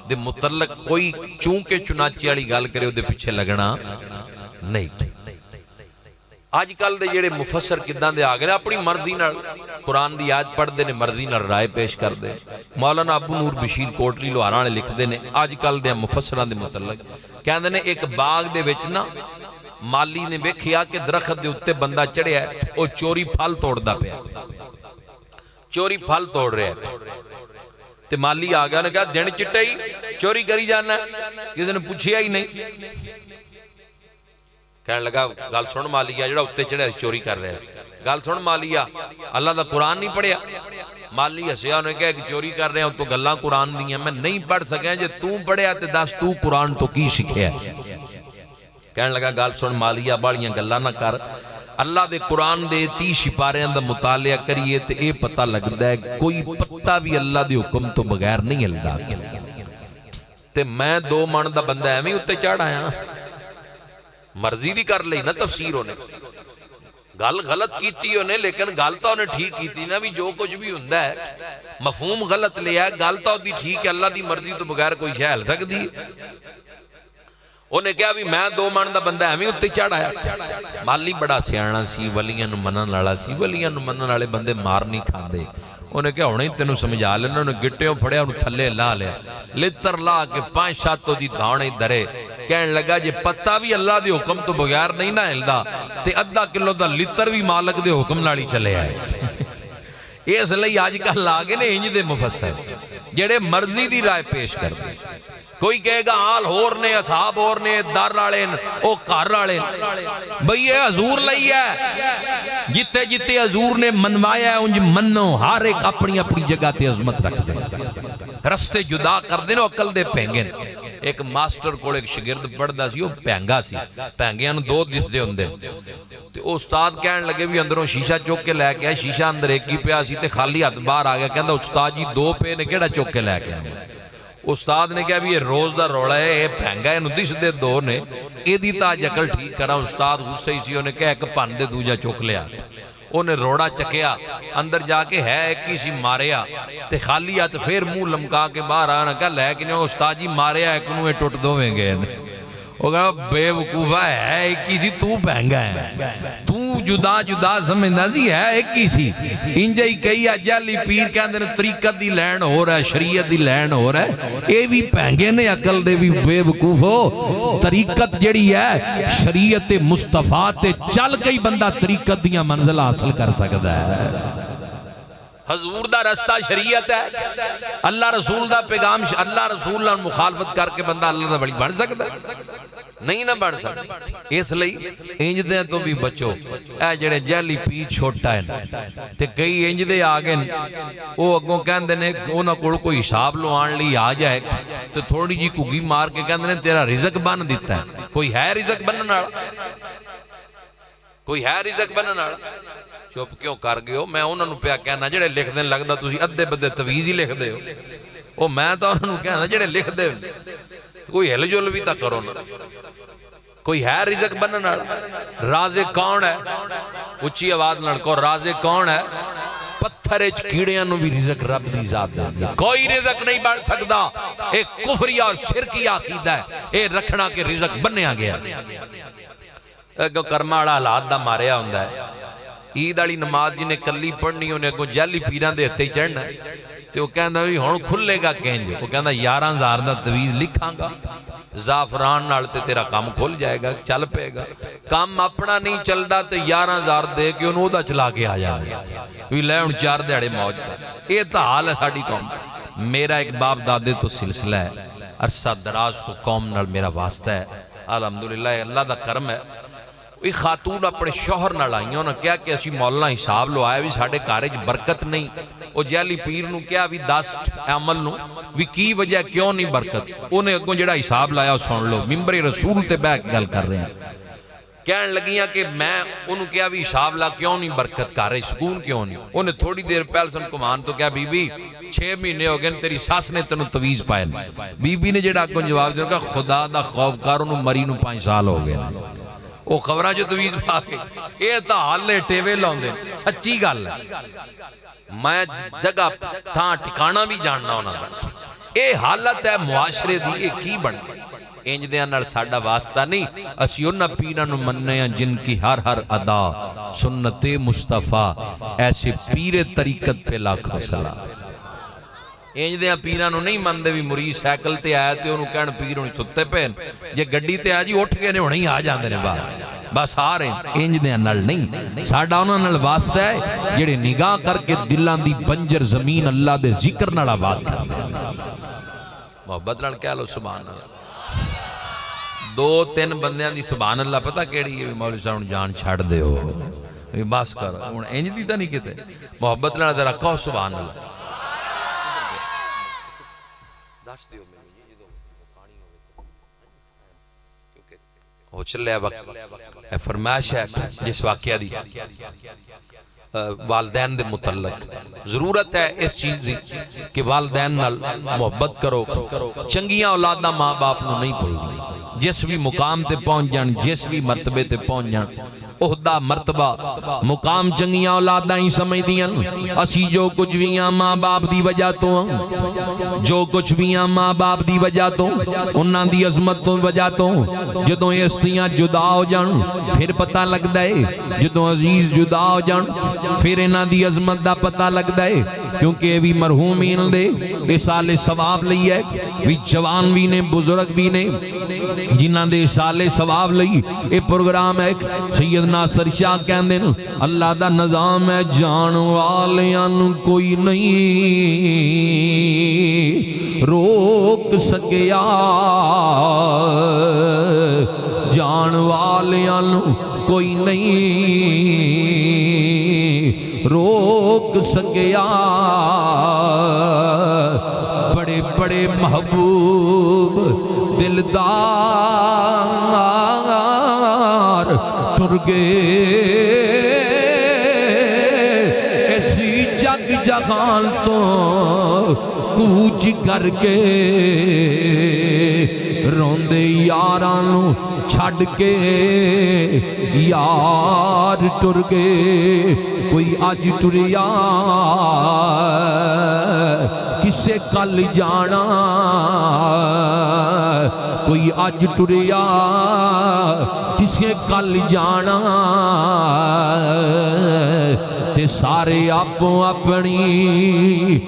دے متعلق کوئی چونکہ چنانچے والی گل کرے دے پیچھے لگنا نہیں۔ آج کل دے جڑے مفسر کداں دے آ گئے اپنی مرضی نال قرآن دی آیت پڑھتے ہیں، مرضی نال رائے پیش کرتے ہیں۔ مولانا ابو نور بشیر کوٹلی لوہارا والے لکھتے ہیں آج کل دے مفسراں دے متعلق کہندے نے ایک باغ دے وچ نا مالی نے ویکھیا کہ درخت دے اوتے بندہ چڑھیا ہے، او چوری پھل توڑدا پیا، چوری پھل توڑ رہا ہے۔ تے مالی آ گیا، نے کہا دن چٹے ہی چوری کری جانا ہے، کسی نے پوچھیا ہی نہیں۔ کہنے لگا گل سن مالیا جڑا اتنے چڑھیا چوری کر رہا ہے، گل سن مالیا اللہ دا قرآن نہیں پڑھیا؟ مالی ہسیا، انہیں کہا کہ چوری کر رہے ہیں تو گلاں قرآن دی ہیں، میں نہیں پڑھ سکیا، جے تو پڑھیا تے دس تو قرآن تو کی سکھیا ہے؟ کہنے لگا گل سن مالیا بالیاں گلاں نہ کر، اللہ دے قرآن دے 30 سپاریاں دا مطالعہ کریے تے اے پتہ لگدا ہے کوئی پتہ بھی اللہ دے حکم تو بغیر نہیں ہلدا۔ تے میں 2 من دا بندہ ایویں اُتے چڑھ آیا، مرضی دی کر لئی نا تفسیر ہونے، گل غلط کیتی ہونے لیکن گل تو انہیں ٹھیک کیتی نا، بھی جو کچھ بھی ہوندا ہے مفہوم غلط لیا ہے، گل تو دی ٹھیک ہے، اللہ دی مرضی تو بغیر کوئی شے ہل سکدی ہے۔ انہیں کہا بھی میں 2 من دا بندہ ایویں اُتے چڑھ آیا۔ مالی بڑا سیاںا سی، ولیاں نوں منن والا سی، ولیاں نوں منن والے بندے مار نہیں کھاندے۔ انہیں کہا ہونے تینوں سمجھا لینا، انہیں گٹیوں پھڑیا انہوں تھلے لا لیا، لتر لا کے 5-7 دی دھانے درے۔ کہنے لگا جے پتہ بھی اللہ دے حکم تو بغیر نہیں نہ ہلدا تے ادھا کلو دا لتر بھی مالک دے حکم نال ہی چلے آئے۔ اس لئی آج کل آ گئے نے انج دے مفسر جڑے مرضی دی رائے پیش کرتے، کوئی کہے گا حال ہور نے، اصحاب ہور نے، در والے او گھر والے، بھئی یہ حضور لئی ہے، جتے جتے حضور نے منوایا ہے انج منو، ہر ایک اپنی اپنی جگہ تے عظمت رکھ دے، رستے جدا کر دینا عقل دے پینگن۔ ایک ماسٹر کو ایک شگرد پڑھدا سی، وہ پینگا سی، پینگیاں نوں 2 دسدے ہوندے تے استاد کہن لگے بھی اندروں شیشہ چوک کے لے کے آئے، شیشہ اندر ایک ہی پیا سی تے خالی ہاتھ باہر آ گیا، کہندا استاد جی 2 پے نے کیڑا چوک کے لے کے آئے؟ استاد نے کہا بھی یہ روز دا روڑا ہے، یہ پہنگا ہے، دس دے 2 نے، یہ دی تاج عقل ٹھیک کرا۔ استاد غصے ہی سی، انہیں کہا ایک پن دے دوجا چک لیا، انہیں روڑا چکیا، اندر جا کے ہے ایک ہی سی ماریا تے خالی ہاتھ پھر منہ لمکا کے باہر آنا، کہا لے کے نہیں استاد جی ماریا ایک نوے ٹوٹ دوویں گئے۔ وہ کہا بے وقوفہ ہے ایک ہی سی، تو پہنگا ہے، تو جدا جدا سمجھنا سی، ہے ایک ہی سی۔ انجا ہی کئی اجالی پیر کے اندر طریقت دی لین ہو رہا ہے، شریعت دی لین ہو رہا ہے، اے بھی پہنگے نے عقل دے بھی بے وقوف ہو۔ طریقت جڑی ہے شریعت مصطفیٰ تے چل کئی بندہ طریقت دیاں منزل حاصل کر سکتا ہے۔ حضور دا رستہ شریعت ہے، اللہ رسول دا پیغام، اللہ رسول اللہ مخالفت کر کے بندہ اللہ دا بڑی بن سکتا ہے؟ نہیں نہ بن سکتا۔ اس لئی انج دے تو بھی بچو، اے جڑے جہلی پی چھوٹا ہے تے کئی انج دے آگے وہ اگوں کہندے نے انہاں کول کوئی حساب لوان لی آ جائے تو تھوڑی جی کگی مار کے کہندے نے تیرا رزق بن دیتا ہے۔ کوئی ہے رزق بنن والا؟ کوئی ہے رزق بنن والا؟ چپ کیوں کر گئے ہو؟ میں انہوں نے پیا کہنا جڑے لکھ دیں لگتا تسی ادھے بدے تویز ہی لکھ دے ہو، وہ میں تو انہوں نے کہنا جڑے لکھ دے کوئی ہل جل بھی تا کرو نا۔ کوئی ہے رزق بنن والا؟ رازق کون ہے؟ اچھی آواز لڑکو، رازق کون ہے؟ پتھر وچ کیڑیاں نوں بھی رزق رب دی ذات دے، کوئی رزق نہیں بن سکدا۔ ایک کفری اور شرکی عقیدہ ہے، اے رکھنا کہ رزق بنیا گیا۔ اگوں کرما والا حالات دا ماریا ہوندا ہے۔ عید والی نماز جی نے کلی پڑھنی، انہیں اگوں جہلی پیراں دے ہتھے چڑھنا تے وہ کہندا بھی ہن کھلے گا کینج؟ وہ کہندا 11,000 دا تویز لکھاں گا زعفران نال تے تیرا کام کھل جائے گا، چل پے گا۔ کام اپنا نہیں چلدا تے 11,000 دے کے انہوں دا چلا کے آ جاندے وی لے ہن 4 دیہڑے موج پہ۔ یہ تا حال ہے ساڈی قوم۔ میرا ایک باپ دادے تو سلسلہ ہے، عرصہ دراز تو قوم نال میرا واسطہ ہے، الحمدللہ اللہ دا کرم ہے۔ ایک خاتون اپنے شوہر نہ لائیوں نے کیا کہ اسی مولانا حساب لو آئے بھی ساڑھے کارج برکت نہیں۔ وہ جہلی پیر نو کیا بھی 10 عمل نو بھی کی وجہ کیوں نہیں برکت؟ انہیں اگوں جڑا حساب لایا سن لو، ممبر رسول تے بیک گل کر رہے ہیں۔ کہنے لگیاں کہ میں انہوں کیا بھی حساب لا کیوں نہیں برکت کارج، سکون کیوں نہیں؟ انہیں تھوڑی دیر پہل سن کمان تو کیا بی بی 6 مہینے ہو گئے تیری ساس نے تنوں تویز پائے۔ بی بی نے جڑا اگوں جواب دیا کہ خدا دا خوف کر انہوں مری نو 5 سال ہو گئے۔ وہ خبرہ جو تویز پا کے یہ تا حالے ٹیوے لاؤں دے، سچی گل ہے۔ میں جگہ تھا ٹھکانہ بھی جاننا ہونا دا یہ حالت ہے معاشرے دی، یہ کی بن گئی؟ انجدیاں نال ساڈا واسطہ نہیں، اسی انہاں پیراں نوں مننے ہیں جن کی ہر ہر ادا سنت مصطفیٰ، ایسے پیر طریقت پہ لاکھوں سلام۔ انجدیاں پیراں نوں نہیں مندے بھی مرید سائیکل تے آیا تے انہوں کہن پیر ہونے ستے پہن، جے گڈی تے آ جی اٹھ کے نے ہونے ہی آ جاندے نے باہر، بس آ رہے ہیں۔ انجدیاں نال نہیں، ساڈا انہاں نال واسطہ ہے جڑے نگاہ کر کے دلاں دی بنجر زمین اللہ دے ذکر نال آباد کر دے۔ محبت نال کہہ لو سبحان اللہ۔ دو تین بندیاں دی سبحان اللہ پتہ کیڑی ہے؟ مولوی صاحب جان چھڑ دے ہو، بس کر ہن انج دی تے نہیں کیتے، محبت نال ذرا کہو سبحان اللہ۔ دس دیو مینوں جی جدوں پانی ہوے کیونکہ ہو چلیا وقت، اے فرمائش ہے جس واقعہ دی والدین دے متعلق ضرورت ہے اس چیز دی کہ والدین نال محبت کرو، چنگیاں اولاداں ماں باپ نو نہیں بھولدی، جس بھی مقام تے پہنچ جان، جس بھی مرتبے تے پہنچ جان، عہدہ مرتبہ مقام چنگیاں اولاداں ہی سمجھ دیاں۔ اسی جو کچھ بھی ہیں ماں باپ دی وجہ تو، جو کچھ بھی ہیں ماں باپ دی وجہ تو، انہاں دی عظمت تو وجہ تو، جدوں استیاں جدا ہو جان پھر پتہ لگدا ہے، جدوں عزیز جدا ہو جان پھر انہاں دی عظمت دا پتہ لگدا ہے، کیونکہ یہ بھی مرحومین دے اصال ثواب لئی ہے، بھی جوان بھی نے بزرگ بھی نے جنہاں دے اصال ثواب لئی اے پروگرام ہے۔ سید ناصر شاہ کہندے ہیں اللہ دا نظام ہے جان والیاں نوں کوئی نہیں روک سکیا، جان والیاں نوں کوئی نہیں روک سکیا، بڑے بڑے محبوب دلدار ٹر گئے ایسی جگ جہان تو کوچ کر کے، روندے یاراں نوں چھڈ کے یار ٹر گئے، کوئی اج ٹریا کسے کل جانا، کوئی اج ٹریا کسے کل جانا، تے سارے آپ اپنی